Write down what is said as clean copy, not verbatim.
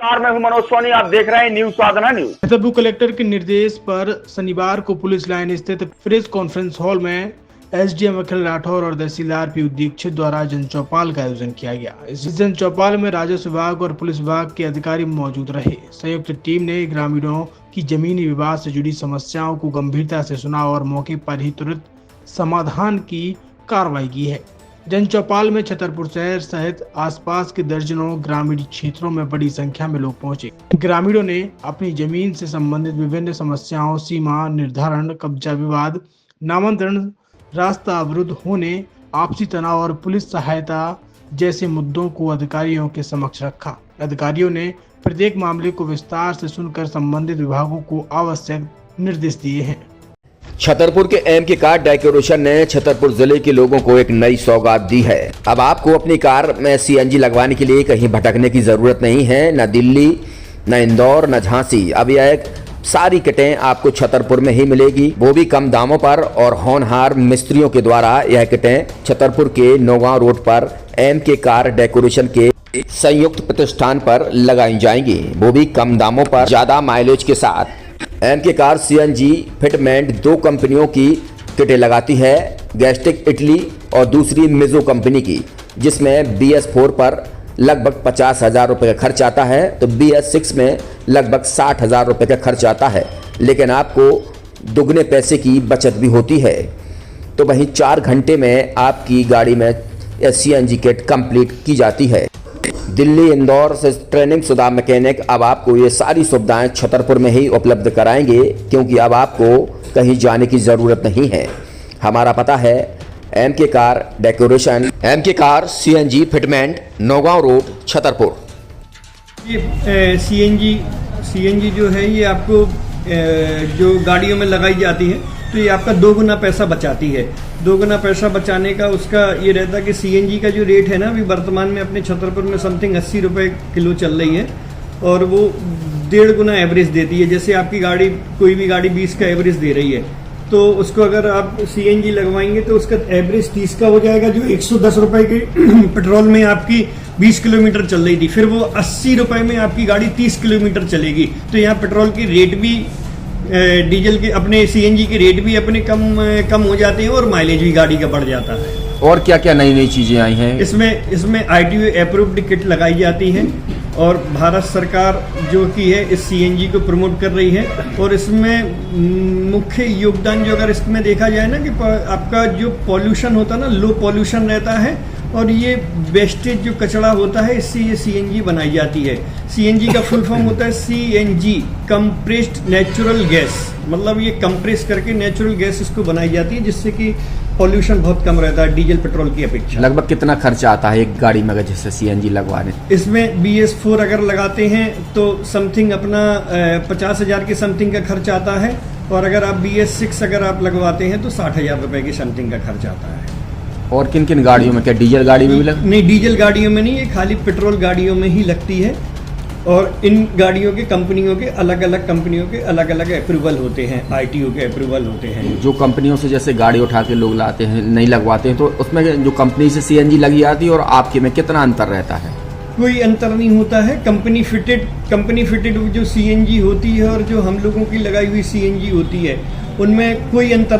मैं हूं मनोज सोनी, आप देख रहे हैं न्यूज साधना न्यूज। छतरपुर कलेक्टर के निर्देश पर शनिवार को पुलिस लाइन स्थित प्रेस कॉन्फ्रेंस हॉल में एसडीएम अखिल राठौर और तहसीलदार पी दीक्षित द्वारा जन चौपाल का आयोजन किया गया। इस जन चौपाल में राजस्व विभाग और पुलिस विभाग के अधिकारी मौजूद रहे। संयुक्त टीम ने ग्रामीणों की जमीनी विवाद से जुड़ी समस्याओं को गंभीरता से सुना और मौके पर ही तुरंत समाधान की कार्रवाई की है। जन चौपाल में छतरपुर शहर सहित आसपास के दर्जनों ग्रामीण क्षेत्रों में बड़ी संख्या में लोग पहुंचे। ग्रामीणों ने अपनी जमीन से संबंधित विभिन्न समस्याओं, सीमा निर्धारण, कब्जा विवाद, नामांतरण, रास्ता अवरुद्ध होने, आपसी तनाव और पुलिस सहायता जैसे मुद्दों को अधिकारियों के समक्ष रखा। अधिकारियों ने प्रत्येक मामले को विस्तार से सुनकर संबंधित विभागों को आवश्यक निर्देश दिए हैं। छतरपुर के एमके कार डेकोरेशन ने छतरपुर जिले के लोगों को एक नई सौगात दी है। अब आपको अपनी कार में सीएनजी लगवाने के लिए कहीं भटकने की जरूरत नहीं है। न दिल्ली, न इंदौर, न झांसी। अब यह सारी किटें आपको छतरपुर में ही मिलेगी, वो भी कम दामों पर। और होनहार मिस्त्रियों के द्वारा यह किटें छतरपुर के नौगांव रोड पर एमके कार डेकोरेशन के संयुक्त प्रतिष्ठान पर लगाई जाएंगी, वो भी कम दामों पर, ज्यादा माइलेज के साथ। एमके कार सीएनजी फिटमेंट 2 कंपनियों की किटें लगाती है, गैस्टिक इटली और दूसरी मिजो कंपनी की, जिसमें BS4 पर लगभग 50,000 रुपये का खर्च आता है, तो BS6 में लगभग 60,000 रुपये का खर्च आता है। लेकिन आपको दुगने पैसे की बचत भी होती है। तो वहीं 4 घंटे में आपकी गाड़ी में सीएनजी किट कंप्लीट की जाती है। दिल्ली, इंदौर से ट्रेनिंग शुदा मैकेनिक अब आपको ये सारी सुविधाएं छतरपुर में ही उपलब्ध कराएंगे, क्योंकि अब आपको कहीं जाने की ज़रूरत नहीं है। हमारा पता है MK car decoration, MK car CNG fitment, Naugaon road, Chhatarpur. ये सीएनजी जो है ये आपको जो गाड़ियों में लगाई जाती है, तो ये आपका 2 गुना पैसा बचाती है। 2 गुना पैसा बचाने का उसका ये रहता है कि सीएनजी का जो रेट है ना, अभी वर्तमान में अपने छतरपुर में समथिंग 80 रुपये किलो चल रही है, और वो 1.5 गुना एवरेज देती है। जैसे आपकी गाड़ी, कोई भी गाड़ी 20 का एवरेज दे रही है, तो उसको अगर आप सीएनजी लगवाएंगे तो उसका एवरेज 30 का हो जाएगा, जो 110 रुपये के पेट्रोल में आपकी 20 किलोमीटर चल रही थी, फिर वो 80 रुपये में आपकी गाड़ी 30 किलोमीटर चलेगी। तो यहाँ पेट्रोल की रेट भी, डीजल के, अपने सीएनजी के रेट भी अपने कम हो जाते हैं और माइलेज भी गाड़ी का बढ़ जाता है। और क्या क्या नई नई चीजें आई हैं इसमें ITO अप्रूव्ड किट लगाई जाती है, और भारत सरकार जो की है इस सीएनजी को प्रमोट कर रही है। और इसमें मुख्य योगदान जो अगर इसमें देखा जाए ना, कि आपका जो पॉल्यूशन होता है ना, लो पॉल्यूशन रहता है, और ये वेस्टेज जो कचरा होता है, इससे ये सीएनजी बनाई जाती है। सीएनजी का फुल फॉर्म होता है CNG, कंप्रेस्ड नेचुरल गैस। मतलब ये कंप्रेस करके नेचुरल गैस इसको बनाई जाती है, जिससे कि पॉल्यूशन बहुत कम रहता है डीजल पेट्रोल की अपेक्षा। लगभग कितना खर्चा आता है एक गाड़ी में अगर जैसे सीएनजी लगवाने? इसमें BS4 अगर लगाते हैं तो समथिंग अपना 50,000 के समथिंग का खर्च आता है, और अगर आप BS6 अगर आप लगवाते हैं तो 60,000 रुपए की समथिंग का खर्च आता है। और किन किन गाड़ियों में? क्या डीजल गाड़ी में भी नहीं, डीजल गाड़ियों में नहीं, ये खाली पेट्रोल गाड़ियों में ही लगती है। और इन गाड़ियों के कंपनियों के अलग अलग अप्रूवल होते हैं, ITO के अप्रूवल होते हैं। जो कंपनियों से जैसे गाड़ी उठा के लोग लाते हैं, नहीं लगवाते हैं, तो उसमें जो कंपनी से सीएनजी लगी आती है और आपके में कितना अंतर रहता है? कोई अंतर नहीं होता है। कंपनी फिटेड जो सीएनजी होती है और जो हम लोगों की लगाई हुई सीएनजी होती है, उनमें कोई अंतर